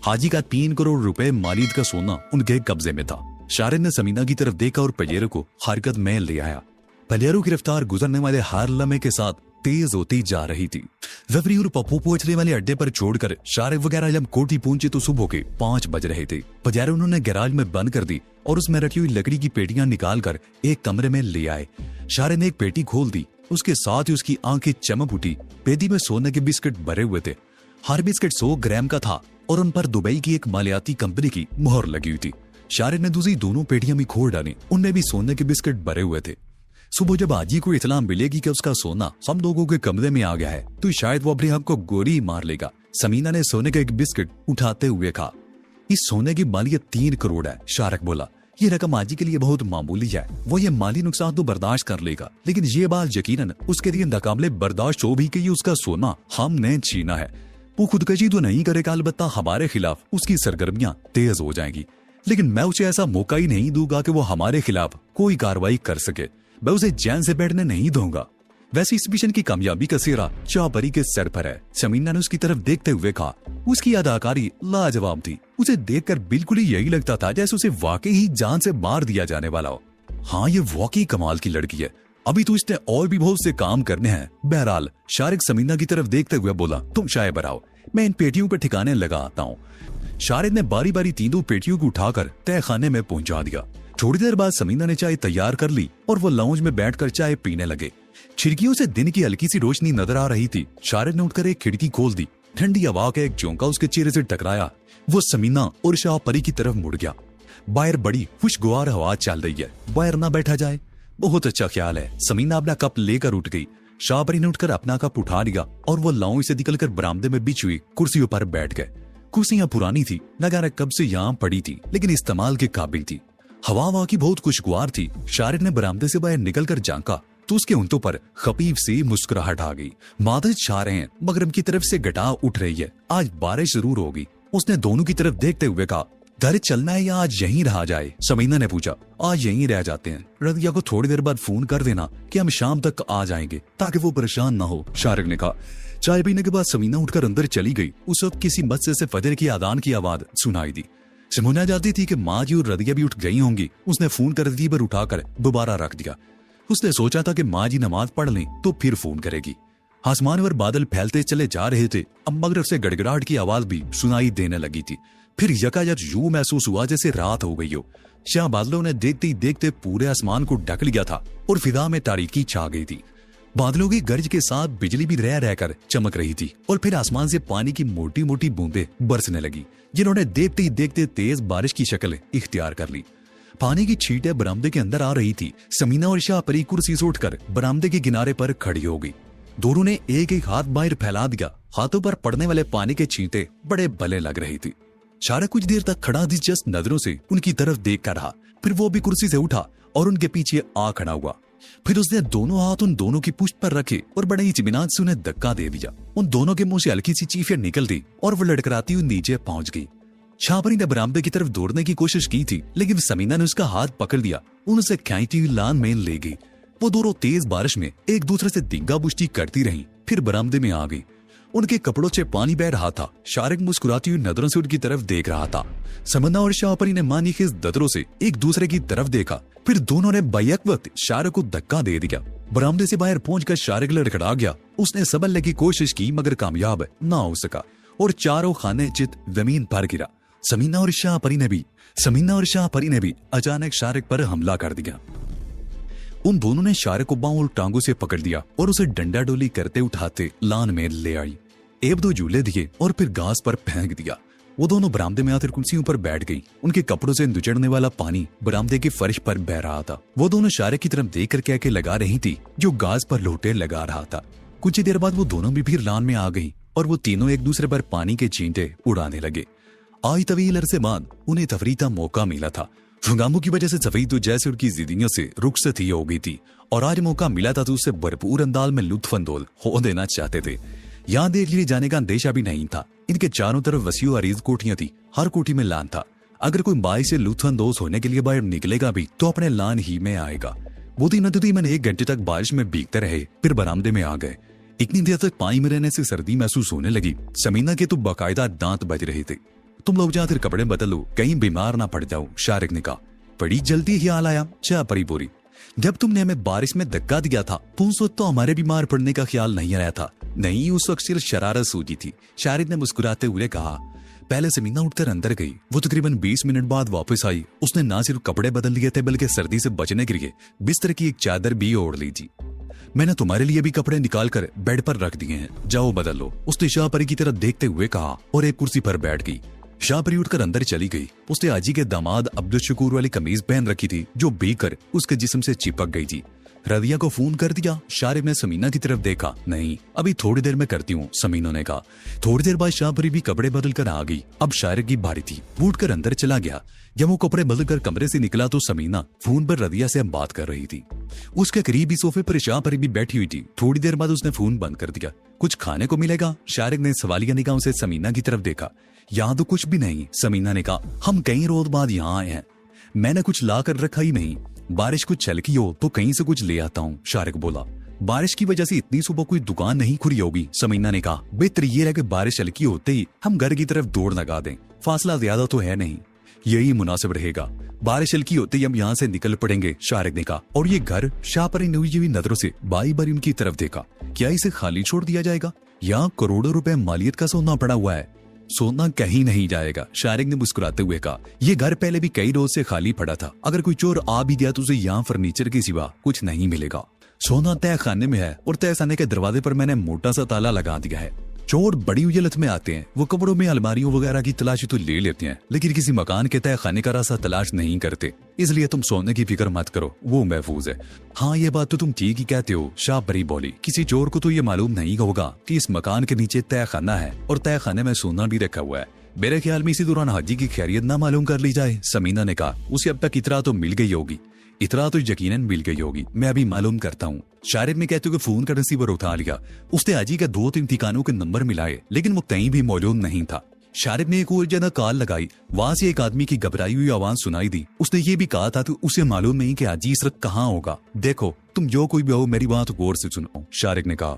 हाजी का 3 करोड़ रुपए मालियत का सोना उनके कब्जे में था। शारिद ने समीना की तरफ देखा और पजेरो को हरकत में ले आया। पजेरो की रफ्तार गुजरने वाले हर लम्हे के साथ तेज होती जा रही थी। वफरी और पप्पू पहुंचने वाले अड्डे पर छोड़कर शारिद वगैरह जब कोठी पहुंचे तो सुबह के 5 बज रहे थे। पजेरो उन्होंने गैराज में बंद कर दी और उसमें रखी हुई लकड़ी की पेटियां निकालकर एक कमरे में ले आए। शारिद ने एक पेटी खोल दी, उसके साथ ही उसकी आंखें चमक उठी। पेटी में सोने के बिस्किट भरे हुए थे। हर बिस्किट 100 ग्राम का था और उन पर दुबई की एक मालियाती कंपनी की मोहर लगी हुई थी। शारिद ने दूसरी दोनों पेटियां भी खोल डाली, उनमें भी सोने के बिस्किट भरे हुए थे। सुबह जब हाजी को इत्तला मिलेगी कि उसका सोना हम लोगों के कमरे में आ गया है तो शायद वो अपने आप को गोली मार लेगा। समीना ने सोने का एक बिस्किट उठाते हुए कहा, इस सोने की मालियत 3 करोड़ है। शारिद बोला, ये रकम हाजी के लिए बहुत मामूली है, वो ये माली नुकसान तो बर्दाश्त कर लेगा, लेकिन ये बात यकीनन उसके लिए नाकाबिले बर्दाश्त हो भी कि उसका सोना हमने छीना है। वो खुदकशी तो नहीं करेगा, अलबत्ता हमारे खिलाफ उसकी सरगर्मियां तेज हो जाएंगी, लेकिन मैं उसे ऐसा मौका ही नहीं दूंगा कि वो हमारे खिलाफ कोई कार्रवाई कर सके। मैं उसे चैन से बैठने नहीं दूंगा। वैसे इस मिशन की कामयाबी का सिरा चापरी के सर पर है। समीना ने उसकी तरफ देखते हुए कहा, उसकी अदाकारी लाजवाब थी। उसे देखकर बिल्कुल ही यही लगता था जैसे उसे वाकई ही जान से मार दिया जाने वाला हो। हाँ, ये वाकई कमाल की लड़की है, अभी तो इसने और भी बहुत से काम करने हैं। बहरहाल शारिद समीना की तरफ देखते हुए बोला, तुम चाय बनाओ, मैं इन पेटियों पर ठिकाने लगा आता हूँ। शारिद ने बारी बारी तीनों पेटियों को उठाकर तय खाने में पहुंचा दिया। थोड़ी देर बाद समीना ने चाय तैयार कर ली और वो लाउंज में बैठकर चाय पीने लगे। खिड़कियों से दिन की हल्की सी रोशनी नजर आ रही थी। शारिद ने उठकर एक खिड़की खोल दी। ठंडी हवा का एक झोंका उसके चेहरे से टकराया। वो समीना और शाहपरी की तरफ मुड़ गया। बाहर बड़ी खुशगवार हवा चल रही है, बाहर ना बैठा जाए? बहुत अच्छा ख्याल है। समीना अपना कप लेकर उठ गई। शाहपरी ने उठकर अपना कप उठा लिया और वो लाउंज से निकलकर बरामदे में बिछी हुई कुर्सियों पर बैठ गए। कुर्सियां पुरानी थी, न जाने कब से यहाँ पड़ी थी, लेकिन इस्तेमाल के काबिल थी। हवा वहां की बहुत खुशगवार थी। शारिद ने बरामदे से बाहर निकलकर झांका तो उसके ऊँटों पर खफीफ सी मुस्कुराहट आ गई। बादल छा रहे हैं, मगरब की तरफ से घटा उठ रही है, आज बारिश जरूर होगी। उसने दोनों की तरफ देखते हुए कहा, घर चलना है या आज यहीं रहा जाए? समीना ने पूछा, आज यहीं रह जाते हैं। रदिया को थोड़ी देर बाद फोन कर देना कि हम शाम तक आ जाएंगे ताकि वो परेशान ना हो, शारिद ने कहा। चाय पीने के बाद समीना उठकर अंदर चली गई। उस वक्त किसी मस्जिद से फजर की आदान की आवाज सुनाई दी। समझना जाती थी कि माँ जी और रदिया भी उठ गई होंगी। उसने फोन कर रिसीवर उठाकर दोबारा रख दिया। उसने सोचा था कि माँ जी नमाज पढ़ लें तो फिर फोन करेगी। आसमान पर बादल फैलते चले जा रहे थे। अब मगरब से गड़गड़ाहट की आवाज भी सुनाई देने लगी थी। फिर यकायक यूं महसूस हुआ जैसे रात हो गई हो। शाह बादलों ने देखते ही देखते पूरे आसमान को ढक लिया था और फिजा में तारीकी छा गई थी। बादलों की गर्ज के साथ बिजली भी रह रहकर चमक रही थी और फिर आसमान से पानी की मोटी मोटी बूंदें बरसने लगी, जिन्होंने देखते ही देखते तेज बारिश की शक्ल इख्तियार कर ली। पानी की छींटें बरामदे के अंदर आ रही थी। समीना और शाहपरी कुर्सी से उठकर बरामदे के किनारे पर खड़ी हो गई। दोनों ने एक एक हाथ बाहर फैला दिया। हाथों पर पड़ने वाले पानी के छींटे बड़े भले लग रही थी। शारिद कुछ देर तक खड़ा दिलचस्प नजरों से उनकी तरफ देख कर रहा। फिर वो भी कुर्सी से उठा और उनके पीछे आ खड़ा हुआ। फिर उसने दोनों हाथ उन दोनों की पुष्ट पर रखे और बड़े ही इत्मीनान से उन्हें धक्का दे दिया। उन दोनों के मुंह से हल्की सी चीखें निकल दी और वो लड़खड़ाती हुई नीचे पहुंच गई। शाहपरी ने बरामदे की तरफ दौड़ने की कोशिश की थी, लेकिन समीना ने उसका हाथ पकड़ लिया, उनसे खींचती हुई लान में ले गई। वो दोनों तेज बारिश में एक दूसरे से दिंगा बुश्ती करती रहीं, फिर बरामदे में आ गई। उनके कपड़ों से पानी बह रहा था। शारिद मुस्कुराती हुई नजरों से उनकी तरफ देख रहा था। समन्ना और शाहपरी ने मानी के नजरों से एक दूसरे की तरफ देखा। फिर दोनों ने बैक वक्त शारिद को धक्का दे दिया। बरामदे से बाहर पहुंचकर शारिद लड़खड़ा गया। उसने संभलने की कोशिश की मगर कामयाब ना हो सका और चारों खाने चित जमीन पर गिरा। समीना और शाहपरी ने भी अचानक शारिद पर हमला कर दिया। उन दोनों ने शारिद को बाहों और टांगों से पकड़ दिया और उसे डंडा डोली करते उठाते लान में ले आई। एक दो झूले दिए और फिर घास पर फेंक दिया। वो दोनों बरामदे में आकर कुर्सियों पर बैठ गई। उनके कपड़ों से नुचड़ने वाला पानी बरामदे के फर्श पर बह रहा था। वो दोनों शारिद की तरफ देख कर कह के लगा रही थी, जो घास पर लोटे लगा रहा था। कुछ ही देर बाद वो दोनों भी फिर लान में आ गई और वो तीनों एक दूसरे पर पानी के छींटे उड़ाने लगे। आज तवील अरसे बाद उन्हें तफरीता मौका मिला था। हंगामों की वजह से सफेद तो जैसे उनकी जिंदगियों से रुखसत ही हो गई थी और आज मौका मिला था तो उससे भरपूर अंदाज में लुत्फानंदोज हो देना चाहते थे। यहाँ देख लिए जाने का अंदेशा भी नहीं था। इनके चारों तरफ वसीउ अरीज कोठियां थी। हर कोठी में लान था। अगर कोई बाई से लुत्फानंदोज होने के लिए बाहर निकलेगा भी तो अपने लान ही में आएगा। वो दिन तकरीबन 1 घंटे तक बारिश में भीगते रहे, फिर बरामदे में आ गए। इतनी देर तक पानी में रहने से सर्दी महसूस होने लगी। समीना के तो बाकायदा दांत बज रहे थे। तुम लोग जाकर कपड़े बदल लो, कहीं बीमार ना पड़ जाओ, शारिक ने कहा। बड़ी जल्दी ख्याल आया, शाहपरी बोली। जब तुमने हमें बारिश में धक्का दिया था तो उस वक्त तो हमारे बीमार पड़ने का ख्याल नहीं आया था। नहीं, उस वक्त सिर्फ शरारत सूझी थी, शारिक ने मुस्कुराते हुए कहा। पहले समीना उठकर अंदर गई। वो तकरीबन 20 मिनट बाद वापस आई। उसने ना सिर्फ कपड़े बदल लिए थे बल्कि सर्दी से बचने के लिए बिस्तर की एक चादर भी ओढ़ ली थी। मैंने तुम्हारे लिए भी कपड़े निकाल कर बेड पर रख दिए हैं, जाओ बदल लो, उसने शाहपरी की तरफ देखते हुए कहा और एक कुर्सी पर बैठ गई। शाहपरी उठकर अंदर चली गई। उसने आजी के दामाद अब्दुल शकूर वाली कमीज पहन रखी थी जो भीगकर उसके जिस्म से चिपक गई थी। रदिया को फोन कर दिया। शारिक ने समीना की तरफ देखा। नहीं, अभी थोड़ी देर में करती हूँ, समीना ने कहा। थोड़ी देर बाद शाहपरी भी कपड़े बदल कर आ गई। अब शारिक की बारी थी। वो उठकर अंदर चला गया। जब वो कपड़े बदल कर कमरे से निकला तो समीना फोन पर रदिया से बात कर रही थी। उसके करीब ही सोफे पर शाहपरी भी बैठी हुई थी। थोड़ी देर बाद उसने फोन बंद कर दिया। कुछ खाने को मिलेगा? शारिक ने सवालिया निगाहों से समीना की तरफ देखा। यहाँ तो कुछ भी नहीं, समीना ने कहा। हम कई रोज बाद यहाँ आए हैं, मैंने कुछ ला कर रखा ही नहीं। बारिश कुछ छलकी हो तो कहीं से कुछ ले आता हूँ, शारिक बोला। बारिश की वजह से इतनी सुबह कोई दुकान नहीं खुली होगी, समीना ने कहा। बेहतर ये है कि बारिश हल्की होते ही हम घर की तरफ दौड़ लगा दें, फासला ज्यादा तो है नहीं, यही मुनासिब रहेगा। बारिश हल्की होते ही हम यहाँ से निकल पड़ेंगे, शारिक ने कहा। और ये घर? शाहपरी ने हुई नजरों से बारी बारी उनकी तरफ देखा। क्या इसे खाली छोड़ दिया जाएगा? यहाँ करोड़ों रुपए मालियत का सोना पड़ा हुआ है। सोना कहीं नहीं जाएगा, शारिक ने मुस्कुराते हुए कहा। ये घर पहले भी कई रोज से खाली पड़ा था। अगर कोई चोर आ भी गया तो उसे यहाँ फर्नीचर के सिवा कुछ नहीं मिलेगा। सोना तय खाने में है और तय खाने के दरवाजे पर मैंने मोटा सा ताला लगा दिया है। चोर बड़ी उजलत में आते हैं, वो कपड़ों में अलमारियों वगैरह की तलाशी तो ले लेते हैं, लेकिन किसी मकान के तय खाने का रास्ता तलाश नहीं करते। इसलिए तुम सोने की फिक्र मत करो, वो महफूज है। हाँ, ये बात तो तुम ठीक ही कहते हो, शाहपरी बोली। किसी चोर को तो ये मालूम नहीं होगा कि इस मकान के नीचे तय खाना है और तय खाने में सोना भी रखा हुआ है। मेरे ख्याल में इसी दौरान हाजी की खैरियत ना मालूम कर ली जाए, समीना ने कहा। उसे अब तक इतरा तो मिल गई होगी। इतरा तो यकीनन मिल गई होगी, मैं अभी मालूम करता हूँ, शारिक ने कहते हुए फोन का रिसीवर उठा लिया। उसने हाजी के 2-3 ठिकानों के नंबर मिलाए, लेकिन वो कहीं भी मौजूद नहीं था। शारिक ने एक और जगह कॉल लगाई। वहां से एक आदमी की घबराई हुई आवाज सुनाई दी। उसने ये भी कहा था कि उसे मालूम नहीं कि हाजी इस वक्त कहाँ होगा। देखो, तुम जो कोई भी हो, मेरी बात गौर से सुनो, शारिक ने कहा।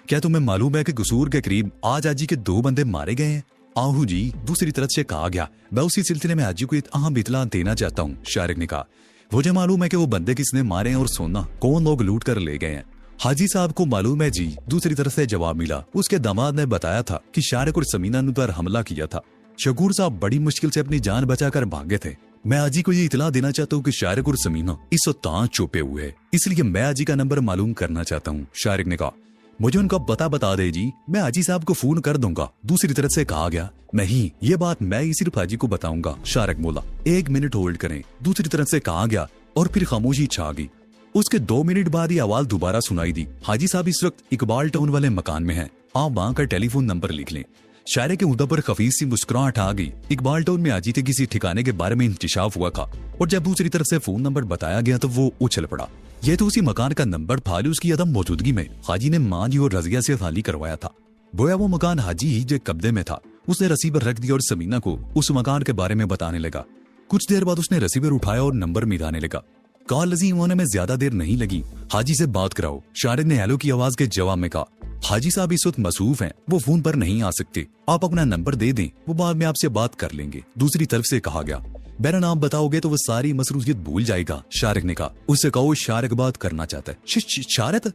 क्या तुम्हें मालूम है कि कसूर के करीब आज हाजी के 2 बंदे मारे गए हैं? आहू जी, दूसरी तरफ से कहा गया। मैं उसी सिलसिले में हाजी को एक अहम इत्तला देना चाहता हूँ, शारिक ने कहा। मुझे मालूम है कि वो बंदे किसने मारे हैं और सोना कौन लोग लूट कर ले गए हैं। हाजी साहब को मालूम है जी, दूसरी तरफ से जवाब मिला। उसके दामाद ने बताया था कि शारिक और समीना ने पर हमला किया था। शकूर साहब बड़ी मुश्किल से अपनी जान बचाकर भागे थे। मैं हाजी को ये इतला देना चाहता हूँ कि शारिक और समीना इस वक्त छुपे हुए हैं, इसलिए मैं हाजी का नंबर मालूम करना चाहता हूँ, शारिक ने कहा। मुझे उनका पता बता दे जी, मैं हाजी साहब को फोन कर दूंगा, दूसरी तरफ से कहा गया। नहीं, ये बात मैं ही सिर्फ हाजी को बताऊंगा, शारिक बोला। 1 मिनट होल्ड करें, दूसरी तरफ से कहा गया और फिर खामोशी छा गई। उसके 2 मिनट बाद ही आवाज दोबारा सुनाई दी। हाजी साहब इस वक्त इकबाल टाउन वाले मकान में हैं, आप वहां का टेलीफोन नंबर लिख लें। शायरे के मुद्दा पर खफीस सी मुस्कुराहट आ गई। इकबाल टाउन में हाजी के किसी ठिकाने के बारे में इंकशाफ हुआ था और जब दूसरी तरफ से फोन नंबर बताया गया तो वो उछल पड़ा। यह तो उसी मकान का नंबर था जो उसकी अदम मौजूदगी में हाजी ने मां जी और रजिया से खाली करवाया था। बोया वो मकान हाजी ही जो कब्जे में था। उसने रिसीवर रख दिया और समीना को उस मकान के बारे में बताने लगा। कुछ देर बाद उसने रिसीवर उठाया और नंबर मिलाने लगा। कॉल लजीम होने में ज्यादा देर नहीं लगी। हाजी से बात कराओ, शारिक ने हेलो की आवाज के जवाब में कहा। हाजी साहब इस वक्त मसरूफ हैं, वो फोन पर नहीं आ सकते। आप अपना नंबर दे दें, वो बाद में आपसे बात कर लेंगे, दूसरी तरफ से कहा गया। मेरा नाम बताओगे तो वो सारी मसरूफियत भूल जाएगा, शारिक ने कहा। उससे कहो शारिक बात करना चाहता है। शारिक?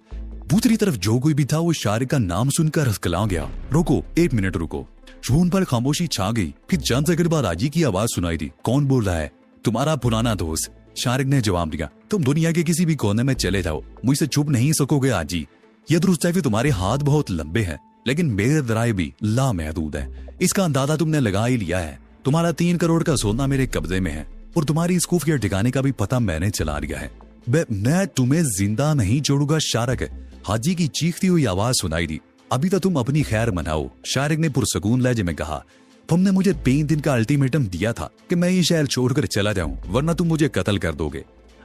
दूसरी तरफ जो कोई भी था वो शारिक का नाम सुनकर हंसकला गया। रुको, 1 मिनट रुको। फोन पर खामोशी छा गई। फिर चंद सेकंड बाद हाजी की आवाज सुनाई दी। कौन बोल रहा है? तुम्हारा पुराना दोस्त, शारिक ने जवाब दिया। तुम दुनिया के किसी भी कोने में चले जाओ, मुझसे छुप नहीं सकोगे हाजी। ये दुरुस्त है कि तुम्हारे हाथ बहुत लंबे हैं, लेकिन मेरे दराए भी लामहदूद है। इसका अंदाजा तुमने लगा ही लिया है। तुम्हारा 3 करोड़ का सोना मेरे कब्जे में है और तुम्हारी इस खुफिया ठिकाने का भी पता मैंने चला लिया है। मैं तुम्हें जिंदा नहीं छोड़ूंगा, शारिक। हाजी की चीखती हुई आवाज सुनाई दी। अभी तो तुम अपनी खैर मनाओ, शारिक ने पुरसकून लहजे में कहा। तुमने मुझे 3 दिन का अल्टीमेटम दिया था कि मैं ये शहर छोड़कर चला जाऊं, वरना तुम मुझे कत्ल कर दोगे।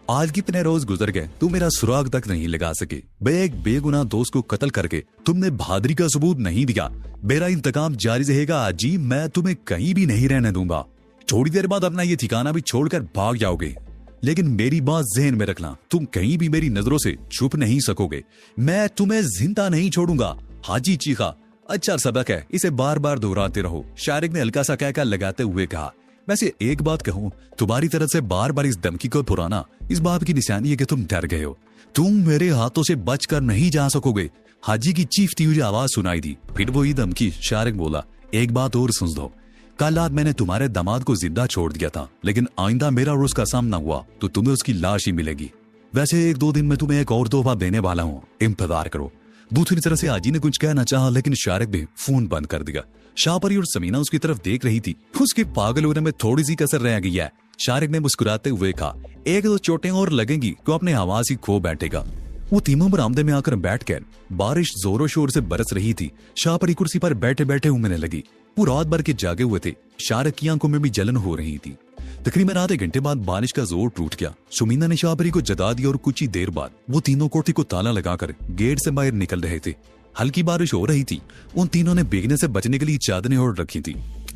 आज कितने रोज गुजर गए, तुम मेरा सुराग तक नहीं लगा सके। एक बेगुनाह दोस्त को कत्ल करके तुमने बहादुरी का सबूत नहीं दिया। मेरा इंतकाम जारी रहेगा हाजी, मैं तुम्हें कहीं भी नहीं रहने दूंगा। थोड़ी देर बाद अपना ये ठिकाना भी छोड़कर भाग जाओगे, लेकिन मेरी बात ज़हन में रखना, तुम कहीं भी मेरी नजरों से छुप नहीं सकोगे। मैं तुम्हें जिंदा नहीं छोड़ूंगा, हाजी चीखा। अच्छा सबक है, इसे बार बार दोहराते रहो, शारिक ने हल्का सा कहकर लगाते हुए कहा। वैसे एक बात कहूं, तुम्हारी तरफ से बार बार इस धमकी को पुराना इस बात की निशानी है कि तुम डर गए हो। तुम मेरे हाथों से बचकर नहीं जा सकोगे। हाजी की चीखती हुई आवाज सुनाई दी। फिर वही धमकी। शारिक बोला, एक बात और सुन लो, कल रात मैंने तुम्हारे दामाद को जिंदा छोड़ दिया था, लेकिन आइंदा मेरा और उसका सामना हुआ तो तुम्हें उसकी लाश ही मिलेगी। वैसे 1-2 दिन में तुम्हें एक और तोहफा देने वाला हूँ, इंतजार करो। दूसरी तरफ से हाजी ने कुछ कहना चाहा, लेकिन शारिक ने फोन बंद कर दिया। शाहपरी और समीना उसकी तरफ देख रही थी। उसके पागल होने में थोड़ी सी कसर रह गई है। शारिक ने मुस्कुराते हुए कहा, 1-2 चोटें और लगेंगी तो अपने आवाज ही खो बैठेगा। वो तीनों बरामदे में आकर बैठकर, बारिश जोरों शोर से बरस रही थी। शाहपरी कुर्सी पर बैठे बैठे उमने लगी। वो रात भर के जागे हुए थे। शारिक की आंखों में भी जलन हो रही थी। तकरीबन आधे घंटे बाद बारिश का जोर टूट गया। सुमीना ने शाहपरी को जगा दिया और कुछ ही देर बाद वो तीनों कोठी को ताला लगाकर गेट से बाहर निकल रहे थे। हल्की बारिश हो रही थी। उन तीनों ने भीगने से बचने के लिए चादरें ओढ़ रखी थी।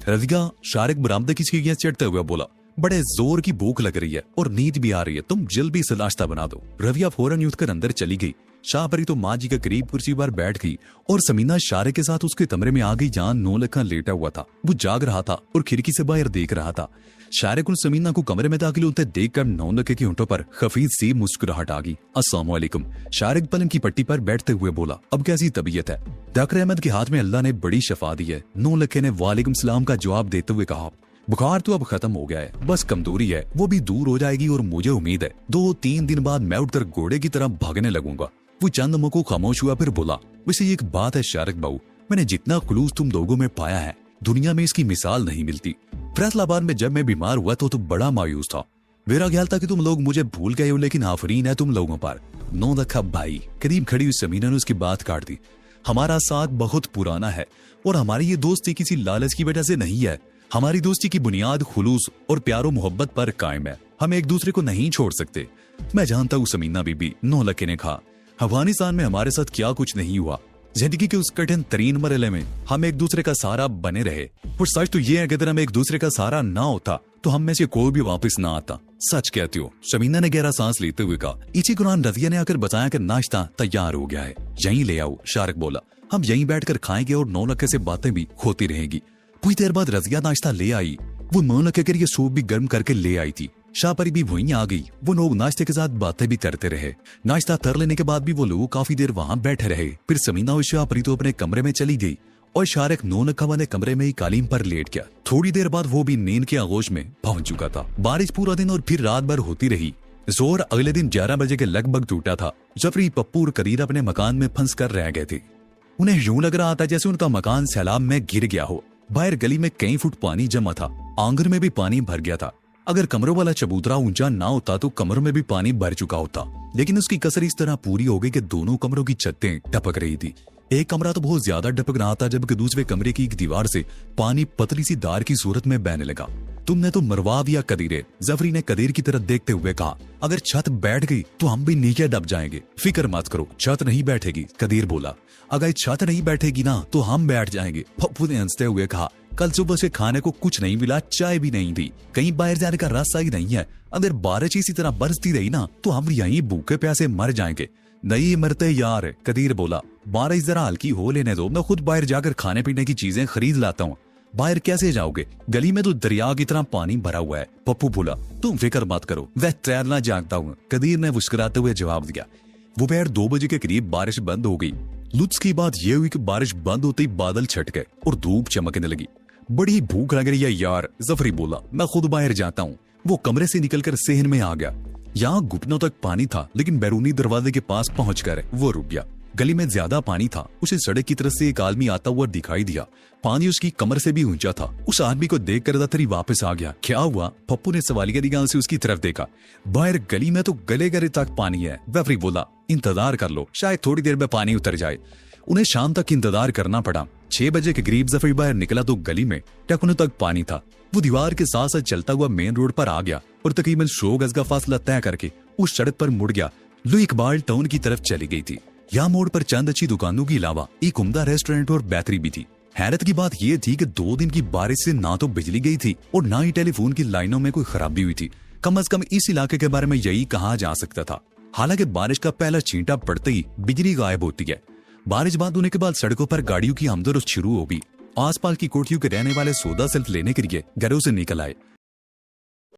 रजिया, शारिक बरामदे की सीढ़ियां चढ़ते हुए बोला, बड़े जोर की भूख लग रही है और नींद भी आ रही है, तुम जल्दी से नाश्ता बना दो। रविया फौरन उठकर अंदर चली गई। शाहपरी तो माँ जी के करीब कुर्सी पर बैठ गई और समीना शारिक के साथ उसके कमरे में आ गई, जहां नौलखा लेटा हुआ था। वो जाग रहा था और खिड़की से बाहर देख रहा था। शारिक और समीना को कमरे में दाखिल होते देखकर नौलखे की होंठों पर खफीफ सी मुस्कुराहट आ गई। अस्सलाम वालेकुम। शारिक पलंग की पट्टी पर बैठते हुए बोला, अब कैसी तबीयत है? डॉक्टर अहमद के हाथ में अल्लाह ने बड़ी शफा दी है। नौलखे ने वालेकुम सलाम का जवाब देते हुए कहा, बुखार तो अब खत्म हो गया है, बस कमजोरी है, वो भी दूर हो जाएगी और मुझे उम्मीद है 2-3 दिन बाद मैं उठकर घोड़े की तरह भागने लगूंगा। वो चंद मोको खामोश हुआ, फिर बोला, वैसे एक बात है शारिक बाबू, मैंने जितना खुलूस तुम लोगों में पाया है, दुनिया में इसकी मिसाल नहीं मिलती। फैसलाबाद में जब मैं बीमार हुआ तो बड़ा मायूस था। मेरा ख्याल था कि तुम लोग मुझे भूल गए हो, लेकिन आफरीन है तुम लोगों पर। नौलखा भाई, करीब खड़ी हुई समीना ने उसकी बात काट दी। हमारा साथ बहुत पुराना है और हमारी ये दोस्ती किसी लालच की वजह से नहीं है। हमारी दोस्ती की बुनियाद खुलूस और प्यारो मोहब्बत पर कायम है। हम एक दूसरे को नहीं छोड़ सकते। मैं जानता हूँ समीना बीबी, नौलखे ने कहा, अफगानिस्तान में हमारे साथ क्या कुछ नहीं हुआ। जिंदगी के उस कठिन तरीन मरहले में हम एक दूसरे का सहारा बने रहे। और सच तो ये है कि अगर हम एक दूसरे का सहारा ना होता तो हम में से कोई भी वापस ना आता। सच कहती हो, समीना ने गहरा सांस लेते हुए कहा। इसी कुरान रजिया ने आकर बताया कि नाश्ता तैयार हो गया है, यहीं ले आओ। शारिक बोला, हम यहीं बैठकर खाएंगे और नौलखे से बातें भी होती रहेगी। कुछ देर बाद रजिया नाश्ता ले आई। वो नौलखे के लिए सूप भी गर्म करके ले आई थी। शाहपरी भी वहीं आ गई। वो लोग नाश्ते के साथ बातें भी करते रहे। नाश्ता कर लेने के बाद भी वो लोग काफी देर वहां बैठे रहे। फिर समीना और शाहपरी तो अपने कमरे में चली गई और शारिक नौलखा वाले कमरे में ही कालीन पर लेट गया। थोड़ी देर बाद वो भी नींद के आगोश में पहुंच चुका था। बारिश पूरा दिन और फिर रात भर होती रही। जोर अगले दिन 11 बजे के लगभग टूटा था। जफरी, पप्पू और कदीर अपने मकान में फंस कर रह गए थे। उन्हें यूं लग रहा था जैसे उनका मकान सैलाब में गिर गया हो। बाहर गली में कई फुट पानी जमा था। आंगन में भी पानी भर गया था। अगर कमरों वाला चबूतरा ऊंचा ना होता तो कमरों में भी पानी भर चुका होता, लेकिन उसकी कसर इस तरह पूरी हो गई कि दोनों कमरों की छतें टपक रही थी। एक कमरा तो बहुत ज्यादा टपक रहा था, जबकि दूसरे कमरे की एक दीवार से पानी पतली सी धार की सूरत में बहने लगा। तुमने तो मरवा दिया कदीरे, जफरी ने कदीर की तरफ देखते हुए कहा। अगर छत बैठ गई तो हम भी नीचे दब जाएंगे। फिक्र मत करो, छत नहीं बैठेगी, कदीर बोला। अगर छत नहीं बैठेगी ना तो हम बैठ जाएंगे, पप्पू ने हंसते हुए कहा। कल सुबह से खाने को कुछ नहीं मिला, चाय भी नहीं थी, कहीं बाहर जाने का रास्ता ही नहीं है। अगर बारिश इसी तरह बरसती रही ना तो हम यहीं भूखे प्यासे मर जाएंगे। नहीं मरते यार, कदीर बोला। बारिश जरा हल्की हो लेने दो, मैं खुद बाहर जाकर खाने पीने की चीजें खरीद लाता हूँ। बाहर कैसे जाओगे? गली में तो दरिया की तरह पानी भरा हुआ है, पप्पू बोला। तुम फिक्र मत करो, वह तैरना जानता हूँ, कदीर ने मुस्कुराते हुए जवाब दिया। दोपहर 2 बजे के करीब बारिश बंद हो गई। लुत्फ की बात यह हुई कि बारिश बंद होते ही बादल छट गए और धूप चमकने लगी। बड़ी भूख लग रही है यार, जफरी बोला। मैं खुद बाहर जाता हूँ। वो कमरे से निकलकर सेहन में आ गया। यहाँ घुटनों तक पानी था, लेकिन बैरूनी दरवाजे के पास पहुंचकर वो रुक गया। गली में ज्यादा पानी था। उसे सड़क की तरफ से एक आदमी आता हुआ दिखाई दिया। पानी उसकी कमर से भी ऊंचा था। उस आदमी को देखकर दतरी वापस आ गया। क्या हुआ? पप्पू ने सवालिया निगाह से उसकी तरफ देखा। बाहर गली में तो गले गले तक पानी है, जफरी बोला। इंतजार कर लो, शायद थोड़ी देर में पानी उतर जाए। उन्हें शाम तक इंतजार करना पड़ा। 6 बजे के करीब जफरी बाहर निकला तो गली में टखनों तक पानी था। वो दीवार के साथ साथ चलता हुआ मेन रोड पर आ गया और तकरीबन 100 गज का फासला तय करके उस सड़क पर मुड़ गया। लो इकबाल टाउन की तरफ चली गई थी। यहाँ मोड़ पर चंद अच्छी दुकानों के अलावा एक उम्दा रेस्टोरेंट और बेकरी भी थी। हैरत की बात यह थी कि 2 दिन की बारिश से ना तो बिजली गई थी और ना ही टेलीफोन की लाइनों में कोई खराबी हुई थी। कम अज कम इस इलाके के बारे में यही कहा जा सकता था। हालांकि बारिश का पहला छींटा पड़ते ही बिजली गायब होती है। बारिश बंद होने के बाद सड़कों पर गाड़ियों की आमदोरफ्त शुरू हो गई। आसपास की कोठियों के रहने वाले सौदा सिर्फ लेने के लिए घरों से निकल आए।